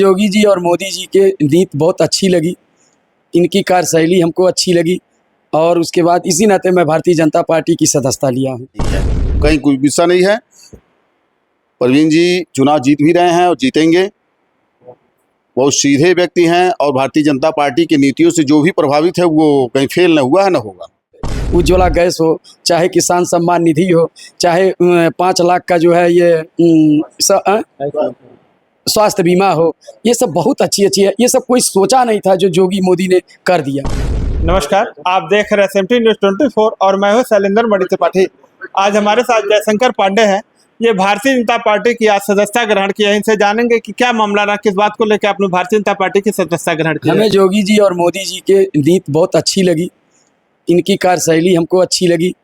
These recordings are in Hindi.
योगी जी और मोदी जी के नीति बहुत अच्छी लगी, इनकी कार्यशैली हमको अच्छी लगी और उसके बाद इसी नाते मैं भारतीय जनता पार्टी की सदस्यता लिया हूँ। कहीं कोई गुस्सा नहीं है। प्रवीण जी चुनाव जीत भी रहे हैं और जीतेंगे। बहुत सीधे व्यक्ति हैं और भारतीय जनता पार्टी की नीतियों से जो भी प्रभावित है वो कहीं फेल न हुआ है न होगा। उज्ज्वला गैस हो, चाहे किसान सम्मान निधि हो, चाहे 5 लाख का जो है ये स्वास्थ्य बीमा हो, ये सब बहुत अच्छी है। ये सब कोई सोचा नहीं था जो योगी मोदी ने कर दिया। नमस्कार, आप देख रहे हैं SMT न्यूज़ 24 और मैं हूं शैलेंद्र मणि त्रिपाठी। आज हमारे साथ जयशंकर पांडे हैं। ये भारतीय जनता पार्टी की आज सदस्यता ग्रहण की है। इनसे जानेंगे कि क्या मामला रहा, किस बात को लेकर आपने भारतीय जनता पार्टी की सदस्यता ग्रहण की। हमें योगी जी और मोदी जी के नीति बहुत अच्छी लगी, इनकी कार्यशैली हमको अच्छी लगी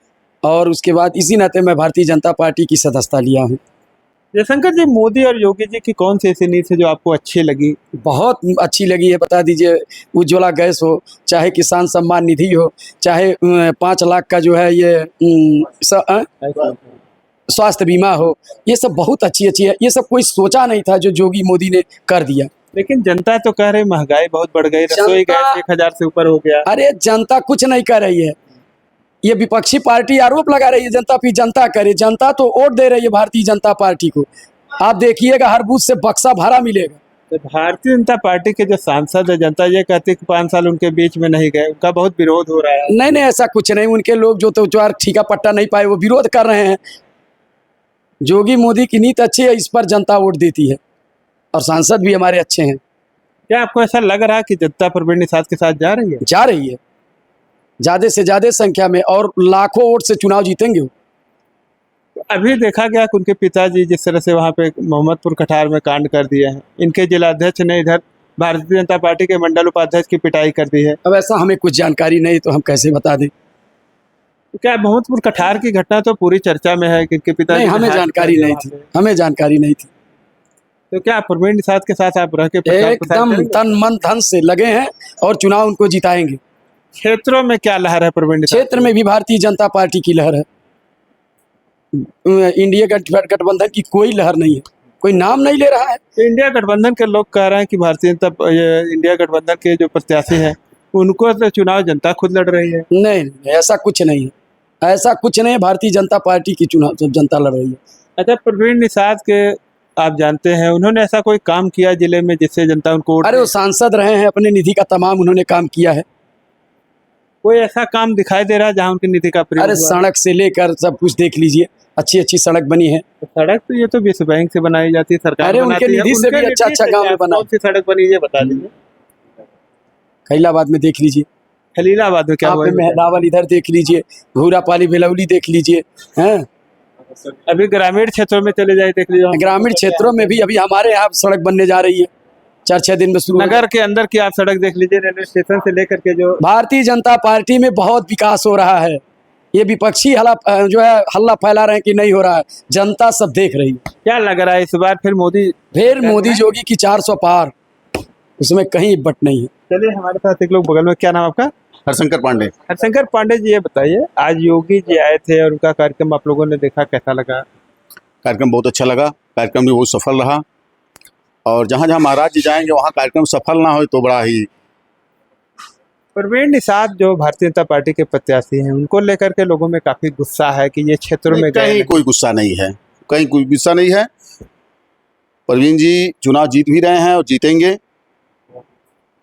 और उसके बाद इसी नाते मैं भारतीय जनता पार्टी की सदस्यता लिया हूँ। जयशंकर जी, मोदी और योगी जी की कौन सी ऐसी नीति है जो आपको अच्छी लगी? बहुत अच्छी लगी है, बता दीजिए। उज्ज्वला गैस हो, चाहे किसान सम्मान निधि हो, चाहे 5 लाख का जो है ये स्वास्थ्य बीमा हो, ये सब बहुत अच्छी है। ये सब कोई सोचा नहीं था जो योगी मोदी ने कर दिया। लेकिन जनता तो कह रही महंगाई बहुत बढ़ गई, रसोई गैस 1000 से ऊपर हो गया। अरे जनता कुछ नहीं कर रही है, ये विपक्षी पार्टी आरोप लगा रही है जनता पे। जनता करे, जनता तो वोट दे रही है भारतीय जनता पार्टी को। आप देखिएगा हर बूथ से बक्सा भरा मिलेगा। तो भारतीय जनता पार्टी के जो सांसद है, जनता ये कहती है कि 5 साल उनके बीच में नहीं गए, उनका बहुत विरोध हो रहा है। नहीं, ऐसा कुछ नहीं। उनके लोग जो ठीका पट्टा नहीं पाए वो विरोध कर रहे हैं। योगी मोदी की नीति अच्छी है, इस पर जनता वोट देती है और सांसद भी हमारे अच्छे हैं। क्या आपको ऐसा लग रहा है कि जनता प्रवीण निषाद के साथ जा रही है? जा रही है, ज्यादा से ज्यादा संख्या में, और लाखों वोट से चुनाव जीतेंगे वो। अभी देखा गया कि उनके पिताजी जिस तरह से वहाँ पे मोहम्मदपुर कठार में कांड कर दिए हैं, इनके जिलाध्यक्ष ने इधर भारतीय जनता पार्टी के मंडल उपाध्यक्ष की पिटाई कर दी है। अब ऐसा हमें कुछ जानकारी नहीं तो हम कैसे बता दें। क्या मोहम्मदपुर कठार की घटना तो पूरी चर्चा में है कि इनके पिताजी? हमें जानकारी नहीं थी, हमें जानकारी नहीं थी। तो क्या प्रवीण निषाद के साथ आप रह के एकदम तन मन धन से लगे हैं और चुनाव उनको जिताएंगे। क्षेत्रों में क्या लहर है प्रवीण निषाद? क्षेत्र में भी भारतीय जनता पार्टी की लहर है। इंडिया गठबंधन की कोई लहर नहीं है, कोई नाम नहीं ले रहा है। इंडिया गठबंधन के लोग कह रहे हैं कि भारतीय जनता इंडिया गठबंधन के जो प्रत्याशी है उनको तो चुनाव जनता खुद लड़ रही है। नहीं, ऐसा कुछ नहीं है, ऐसा कुछ नहीं है। भारतीय जनता पार्टी की चुनाव सब जनता लड़ रही है। अच्छा, प्रवीण निषाद के आप जानते हैं, उन्होंने ऐसा कोई काम किया जिले में जिससे जनता उनको? अरे वो सांसद रहे हैं, अपने निधि का तमाम उन्होंने काम किया है। कोई ऐसा काम दिखाई दे रहा है जहाँ उनकी निधि का प्रयोग? अरे सड़क से लेकर सब कुछ देख लीजिए, अच्छी सड़क बनी है। सड़क तो ये तो विश्व बैंक से बनाई जाती है, सरकार। अरे उनके निधि से भी अच्छा गाँव में बना। कौन सी सड़क बनी ये बता दीजिए। खलीलाबाद में देख लीजिए, खलीलाबाद में क्या हुआ? मेहदावल इधर देख लीजिए, घूरापाली बेलौली देख लीजिए। हैं, अभी ग्रामीण क्षेत्रों में चले जाए देख लीजिए। ग्रामीण क्षेत्रों में भी अभी हमारे यहाँ सड़क बनने जा रही है, 4-6 दिन में शुरू। नगर के अंदर की आप सड़क देख लीजिए, रेलवे स्टेशन से लेकर के जो भारतीय जनता पार्टी में बहुत विकास हो रहा है। ये विपक्षी हल्ला फैला रहे हैं कि नहीं हो रहा है, जनता सब देख रही है। क्या लग रहा है इस बार फिर मोदी योगी की 400 पार, उसमें कहीं बट नहीं है। चलिए हमारे साथ एक लोग बगल में। क्या नाम आपका? हरशंकर पांडे। हरशंकर पांडे जी, ये बताइए, आज योगी जी आए थे और उनका कार्यक्रम आप लोगों ने देखा, कैसा लगा? कार्यक्रम बहुत अच्छा लगा, कार्यक्रम भी बहुत सफल रहा और जहाँ जहाँ महाराज जी जाएंगे वहाँ कार्यक्रम सफल ना हो तो बड़ा ही। प्रवीण निषाद जो भारतीय जनता पार्टी के प्रत्याशी हैं, उनको लेकर के लोगों में काफी गुस्सा है कि ये क्षेत्रों में कहीं कोई गुस्सा नहीं है, कहीं कोई गुस्सा नहीं है। प्रवीण जी चुनाव जीत भी रहे हैं और जीतेंगे।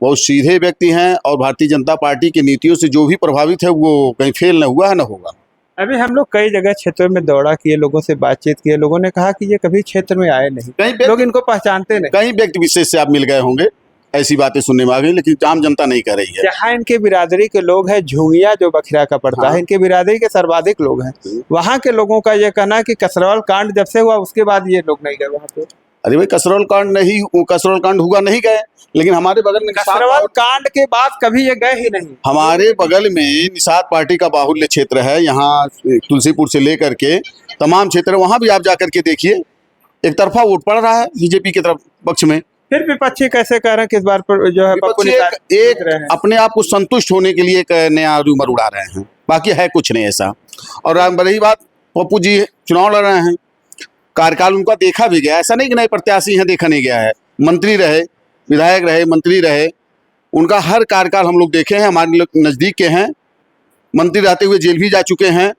बहुत सीधे व्यक्ति हैं और भारतीय जनता पार्टी की नीतियों से जो भी प्रभावित है वो कहीं फेल न हुआ है न होगा। अभी हम लोग कई जगह क्षेत्रों में दौरा किए, लोगों से बातचीत किए, लोगों ने कहा कि ये कभी क्षेत्र में आए नहीं, लोग इनको पहचानते नहीं। कई व्यक्ति विशेष से आप मिल गए होंगे, ऐसी बातें सुनने में आ गई, लेकिन आम जनता नहीं कर रही है। जहाँ इनके बिरादरी के लोग हैं, झुंगिया जो बखिरा का पड़ता है, इनके बिरादरी के सर्वाधिक लोग हैं। वहाँ के लोगों का ये कहना है कि कसरौल कांड जब से हुआ उसके बाद ये लोग नहीं गए वहाँ पे। अरे भाई, कसरौल कांड हुआ नहीं गए, लेकिन हमारे बगल में कसरौल कांड के बाद कभी ये गए ही नहीं। हमारे बगल में निषाद पार्टी का बाहुल्य क्षेत्र है, यहाँ तुलसीपुर से लेकर के तमाम क्षेत्र, वहाँ भी आप जाकर के देखिए, एक तरफा वोट पड़ रहा है बीजेपी के तरफ पक्ष में। फिर विपक्षी कैसे कह रहे हैं कि इस बार पर जो है एक अपने आप को संतुष्ट होने के लिए एक नया रूमर उड़ा रहे हैं, बाकी है कुछ नहीं ऐसा। और रही बात, पप्पू जी चुनाव लड़ रहे हैं, कार्यकाल उनका देखा भी गया, ऐसा नहीं कि नए प्रत्याशी हैं देखा नहीं गया है। मंत्री रहे, विधायक रहे, मंत्री रहे, उनका हर कार्यकाल हम लोग देखे हैं, हमारे लोग नज़दीक के हैं, मंत्री रहते हुए जेल भी जा चुके हैं।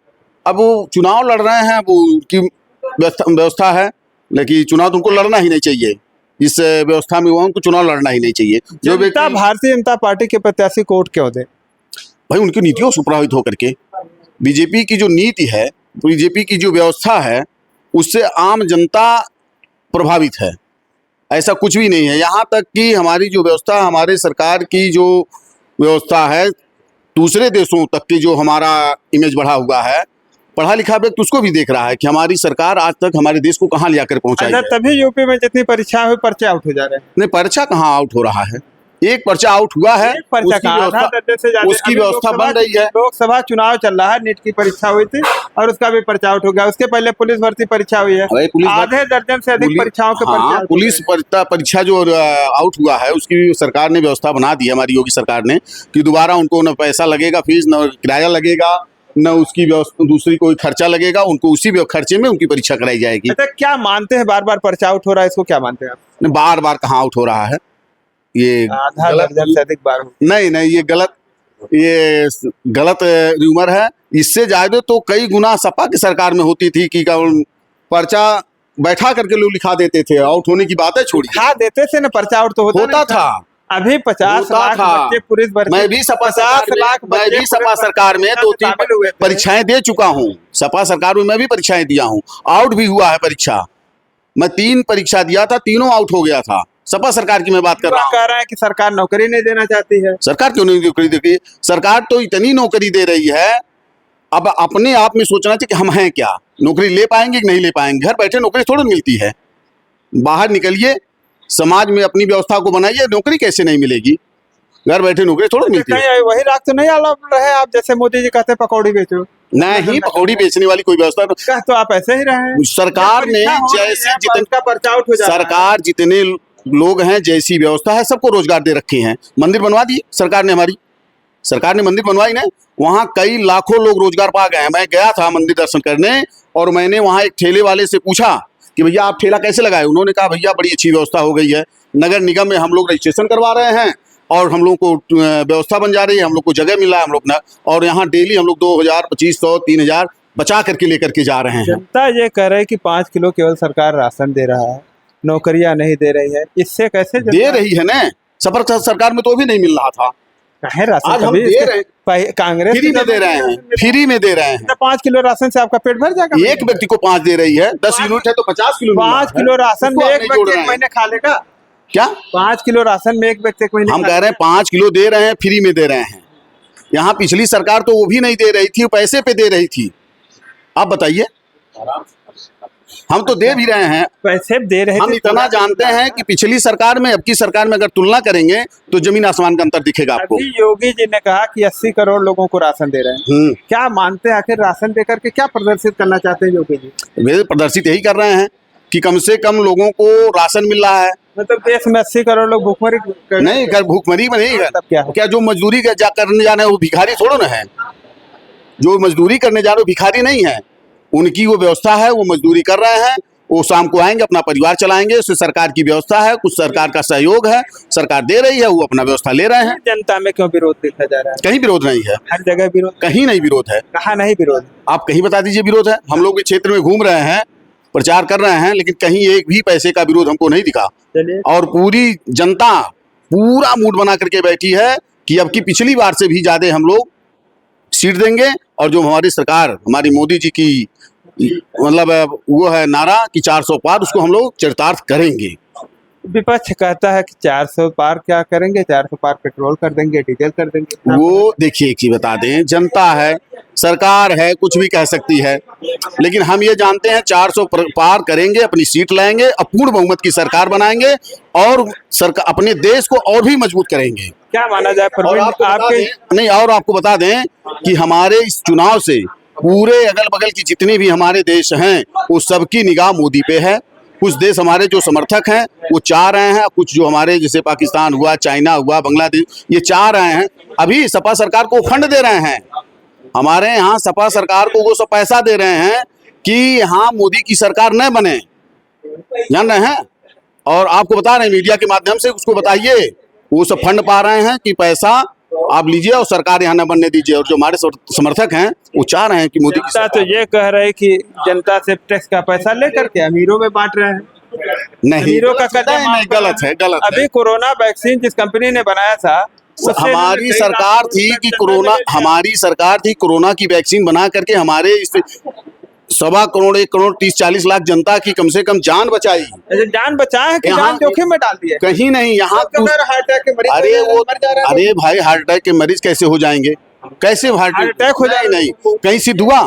अब वो चुनाव लड़ रहे हैं, वो उनकी व्यवस्था है, लेकिन चुनाव तो उनको लड़ना ही नहीं चाहिए। इस व्यवस्था में वो उनको चुनाव लड़ना ही नहीं चाहिए। जो जनता भारतीय जनता पार्टी के प्रत्याशी को वोट क्यों दे? भाई उनकी नीतियों से प्रभावित होकर के, बीजेपी की जो नीति है, बीजेपी की जो व्यवस्था है, उससे आम जनता प्रभावित है। ऐसा कुछ भी नहीं है। यहाँ तक कि हमारी जो व्यवस्था, हमारे सरकार की जो व्यवस्था है, दूसरे देशों तक की जो हमारा इमेज बढ़ा हुआ है, पढ़ा लिखा व्यक्ति उसको भी देख रहा है कि हमारी सरकार आज तक हमारे देश को कहाँ ले आकर पहुँचाई है। तभी यूपी में जितनी परीक्षा हुई पर्चे आउट हो जा रहे हैं। नहीं, पर्चा कहाँ आउट हो रहा है? एक पर्चा आउट हुआ है, उसकी व्यवस्था बन रही है। लोकसभा चुनाव चल रहा है, नीट की परीक्षा हुई थी और उसका भी पर्चा आउट हो गया। उसके पहले पुलिस भर्ती परीक्षा हुई है, आधे दर्जन से अधिक परीक्षाओं के पर्चे। पुलिस परीक्षा जो आउट हुआ है, उसकी भी सरकार ने व्यवस्था बना दी है, हमारी योगी सरकार ने, कि दोबारा उनको न पैसा लगेगा, फीस न किराया लगेगा, न उसकी व्यवस्था दूसरी कोई खर्चा लगेगा, उनको उसी खर्चे में उनकी परीक्षा कराई जाएगी। अच्छा, क्या मानते हैं बार बार पर्चा आउट हो रहा है, इसको क्या मानते हैं आप? बार बार कहाँ आउट हो रहा है? ये आधा दर्जन से अधिक बार। नहीं, ये गलत र्यूमर है। इससे ज्यादा तो कई गुना सपा की सरकार में होती थी कि पर्चा बैठा करके लोग लिखा देते थे, आउट होने की बात है छोड़िए। लिखा देते थे ना, पर्चा आउट तो होता था। अभी 50 लाख बच्चे पुलिस भर्ती, मैं भी सपा सरकार में 2-3 परीक्षाएं दे चुका हूँ। सपा सरकार में मैं भी परीक्षाएं दिया हूँ, आउट भी हुआ है परीक्षा। मैं 3 परीक्षा दिया था, तीनों आउट हो गया था। सपा सरकार की मैं बात कर रहा हूँ। कह रहा है कि सरकार नौकरी नहीं देना चाहती है। सरकार क्यों नहीं नौकरी दे रही? सरकार तो इतनी नौकरी दे रही है, अब अपने आप में सोचना चाहिए कि हम हैं क्या, नौकरी ले पाएंगे कि नहीं ले पाएंगे। घर बैठे नौकरी थोड़ी मिलती है, बाहर निकलिए, समाज में अपनी व्यवस्था को बनाइए, नौकरी कैसे नहीं मिलेगी? घर बैठे नौकरी थोड़ी मिलती है। वही राग तो नहीं रहे आप, जैसे मोदी जी कहते पकौड़ी बेचो। नहीं, पकौड़ी बेचने वाली कोई व्यवस्था तो आप ऐसे ही रहे। सरकार ने जैसे जितना पर्चा आउट हो जाता है, सरकार जितने लोग हैं, जैसी व्यवस्था है, सबको रोजगार दे रखे हैं। मंदिर बनवा दिए सरकार ने, हमारी सरकार ने मंदिर बनवाई ना, वहाँ कई लाखों लोग रोजगार पा गए हैं। मैं गया था मंदिर दर्शन करने और मैंने वहाँ एक ठेले वाले से पूछा कि भैया आप ठेला कैसे लगाए? उन्होंने कहा भैया बड़ी अच्छी व्यवस्था हो गई है, नगर निगम में हम लोग रजिस्ट्रेशन करवा रहे हैं और हम लोग को व्यवस्था बन जा रही है, हम लोग को जगह मिल रहा है, हम लोग और यहाँ डेली हम लोग 2000, 2500, 3000 बचा करके लेकर के जा रहे हैं। जनता ये कह रही है कि 5 किलो केवल सरकार राशन दे रहा है, नौकरियां नहीं दे रही है, इससे कैसे दे रही है ना? सफर सरकार में तो भी नहीं मिल रहा था। राशन आज हम दे रहे हैं, कांग्रेस फ्री में दे रहे हैं, फ्री में दे रहे हैं। 5 किलो राशन से आपका पेट भर जाएगा? एक व्यक्ति को 5 दे रही है, 10 यूनिट है तो 50 किलो। 5 किलो राशन में एक व्यक्ति एक महीने खा लेगा क्या? 5 किलो राशन में एक व्यक्ति एक महीने हम कह रहे हैं 5 किलो दे रहे हैं, फ्री में दे रहे हैं। यहाँ पिछली सरकार तो वो भी नहीं दे रही थी, पैसे पे दे रही थी। आप बताइए, हम तो दे भी रहे हैं, पैसे दे रहे। हम इतना जानते हैं कि पिछली सरकार में अब की सरकार में अगर तुलना करेंगे तो जमीन आसमान का अंतर दिखेगा आपको। अभी योगी जी ने कहा कि 80 करोड़ लोगों को राशन दे रहे हैं। क्या मानते हैं, आखिर राशन देकर के क्या प्रदर्शित करना चाहते हैं योगी जी? वे प्रदर्शित यही कर रहे हैं कि कम से कम लोगों को राशन मिल रहा है। मतलब देश में 80 करोड़ लोग भूखमरी नहीं कर, भूखमरी में नहीं कर, क्या जो मजदूरी करने जा रहे हैं वो भिखारी थोड़ो ना है? जो मजदूरी करने जा रहे हो भिखारी नहीं है, उनकी वो व्यवस्था है, वो मजदूरी कर रहे हैं, वो शाम को आएंगे, अपना परिवार चलाएंगे। उससे सरकार की व्यवस्था है, कुछ सरकार का सहयोग है, सरकार दे रही है, वो अपना व्यवस्था ले रहे हैं। जनता में क्यों विरोध देखा जा रहा है? कहीं विरोध नहीं है, हर जगह विरोध। कहीं नहीं विरोध है। कहाँ नहीं विरोध? आप कहीं बता दीजिए विरोध है। हम लोग इस क्षेत्र में घूम रहे हैं, प्रचार कर रहे हैं, लेकिन कहीं एक भी पैसे का विरोध हमको नहीं दिखा। और पूरी जनता पूरा मूड बना करके बैठी है कि अब की पिछली बार से भी ज्यादा हम लोग सीट देंगे। और जो हमारी सरकार, हमारी मोदी जी की मतलब वो है नारा कि 400 पार, उसको हम लोग चरितार्थ करेंगे। विपक्ष कहता है कि 400 पार क्या करेंगे, 400 पार पेट्रोल कर देंगे, डीजल कर देंगे। वो देखिए एक चीज बता दें, जनता है, सरकार है, कुछ भी कह सकती है, लेकिन हम ये जानते हैं 400 पार करेंगे, अपनी सीट लाएंगे, अपूर्ण बहुमत की सरकार बनाएंगे और सरकार अपने देश को और भी मजबूत करेंगे। क्या माना जाए आपके नहीं, और आपको बता दें कि हमारे इस चुनाव से पूरे अगल बगल की जितने भी हमारे देश हैं वो सबकी निगाह मोदी पे है। कुछ देश हमारे जो समर्थक हैं वो चाह रहे हैं, कुछ जो हमारे जैसे पाकिस्तान हुआ, चाइना हुआ, बांग्लादेश, ये चाह रहे हैं, अभी सपा सरकार को फंड दे रहे हैं। हमारे यहाँ सपा सरकार को वो सब पैसा दे रहे हैं कि यहाँ मोदी की सरकार न बने, जान रहे हैं? और आपको बता रहे हैं मीडिया के माध्यम से, उसको बताइए वो सब फंड पा रहे हैं कि पैसा आप लीजिए और सरकार यहाँ न बनने दीजिए। और जो हमारे समर्थक हैं वो चाह रहे हैं कि मोदी की जनता तो ये कह रहे हैं कि जनता से टैक्स का पैसा लेकर के अमीरों में बांट रहे हैं। नहीं, अमीरों का कर्जा नहीं, माफ नहीं, कर रहे गलत है, हैं। गलत है। अभी कोरोना वैक्सीन जिस कंपनी ने बनाया था उससे हमारी कई सरकार लाख थी करोड़ कि रुपए कोरोना, चंदा ले लिया। हमारी सरकार थी कोरोना की वैक्सीन बना करके हमारे इस 1.25 करोड़ 1 करोड़ 30-40 लाख जनता की कम से कम जान बचाई। ऐसे जान बचाए कि यहाँ- जान जोखिम में डाल दिया। कहीं नहीं, यहाँ हार्ट अटैक के मरीज अरे वो मर जा रहे हैं। अरे भाई हार्ट अटैक के मरीज कैसे हो जाएंगे? कैसे हार्ट अटैक हो जाए? नहीं, कहीं सिद्ध हुआ?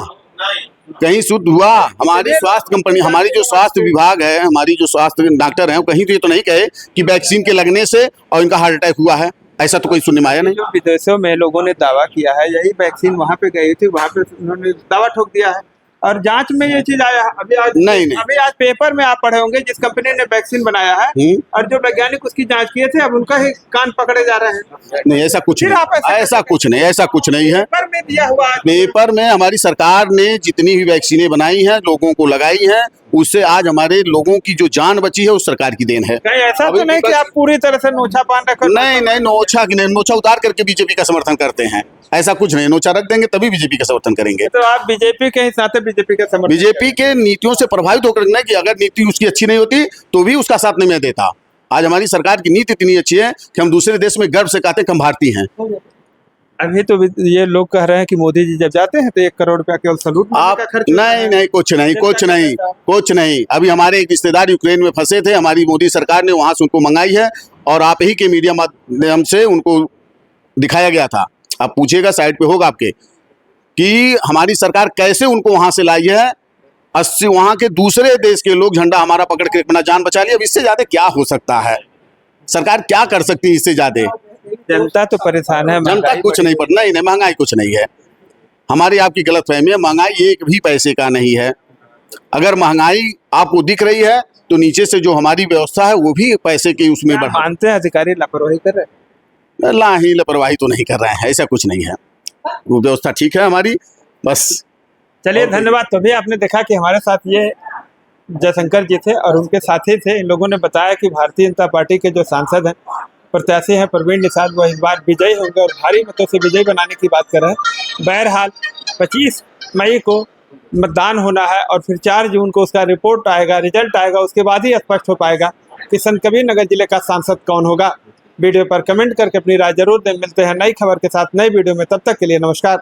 कहीं शुद्ध हुआ? हमारी स्वास्थ्य कंपनी, हमारी जो स्वास्थ्य विभाग है, हमारी जो स्वास्थ्य डॉक्टर हैं, वो कहीं तो ये तो नहीं कहे कि वैक्सीन के लगने से और इनका हार्ट अटैक हुआ है। ऐसा तो कोई सुनने में आया नहीं। जो विदेशों में लोगों ने दावा किया है यही वैक्सीन वहां पे गई थी, वहां पे उन्होंने दावा ठोक दिया है और जांच में ये चीज आया है। नहीं। अभी आज पेपर में आप पढ़े होंगे जिस कंपनी ने वैक्सीन बनाया है और जो वैज्ञानिक उसकी जांच किए थे अब उनका ही कान पकड़े जा रहे हैं। नहीं, ऐसा कुछ फिर आप नहीं, ऐसा कुछ नहीं, ऐसा कुछ नहीं है। पेपर में दिया हुआ है। पेपर में हमारी सरकार ने जितनी भी वैक्सीनें बनाई हैं, लोगों को लगाई हैं, उससे आज हमारे लोगों की जो जान बची है उस सरकार की देन है। कहीं ऐसा अभी तो नहीं कि आप पूरी तरह से नोछा पान रखकर नहीं नहीं, नोछा उतार करके बीजेपी का समर्थन करते हैं, ऐसा कुछ नहीं। नोछा रख देंगे तभी बीजेपी का समर्थन करेंगे। तो आप बीजेपी के हिसाब से बीजेपी का समर्थन बीजेपी के नीतियों से प्रभावित होकर नहीं, कि अगर नीति उसकी अच्छी नहीं होती तो भी उसका साथ नहीं मैं देता। आज हमारी सरकार की नीति इतनी अच्छी है कि हम दूसरे देश में गर्व से कहते हैं कि हम भारतीय हैं। अभी तो ये लोग कह रहे हैं कि मोदी जी जब जाते हैं तो 1 करोड़ रुपया केवल सलूट आप का खर्च होता नहीं है। नहीं, कुछ नहीं, कुछ नहीं, कुछ नहीं। अभी हमारे एक रिश्तेदार यूक्रेन में फंसे थे, हमारी मोदी सरकार ने वहां से उनको मंगाई है और आप ही के मीडिया माध्यम से उनको दिखाया गया था। आप पूछिएगा, साइड पे होगा आपके, कि हमारी सरकार कैसे उनको वहां से लाई है। 80 वहां के दूसरे देश के लोग झंडा हमारा पकड़ के अपना जान बचा लिया। अब इससे ज्यादा क्या हो सकता है? सरकार क्या कर सकती है इससे ज्यादा? जनता तो परेशान है। जनता कुछ नहीं पर नहीं, महंगाई कुछ नहीं है। हमारी आपकी गलतफहमी है, महंगाई एक भी पैसे का नहीं है। अगर महंगाई आपको दिख रही है तो नीचे से जो हमारी व्यवस्था है वो भी पैसे के उसमें बढ़ा। मानते हैं अधिकारी लापरवाही कर रहे हैं। ही लापरवाही तो नहीं कर रहे हैं, ऐसा कुछ नहीं है। वो व्यवस्था ठीक है हमारी, बस। चलिए धन्यवाद। तो भी आपने देखा कि हमारे साथ ये जयशंकर जी थे और उनके साथी थे। इन लोगों ने बताया कि भारतीय जनता पार्टी के जो सांसद हैं, प्रत्याशी हैं परवीन निषाद, वो इस बार विजयी होंगे और भारी मतों से विजयी बनाने की बात कर रहे हैं। बहरहाल 25 मई को मतदान होना है और फिर 4 जून को उसका रिपोर्ट आएगा, रिजल्ट आएगा, उसके बाद ही स्पष्ट हो पाएगा कि संतकबीर नगर जिले का सांसद कौन होगा। वीडियो पर कमेंट करके अपनी राय जरूर दें। मिलते हैं नई खबर के साथ नई वीडियो में, तब तक के लिए नमस्कार।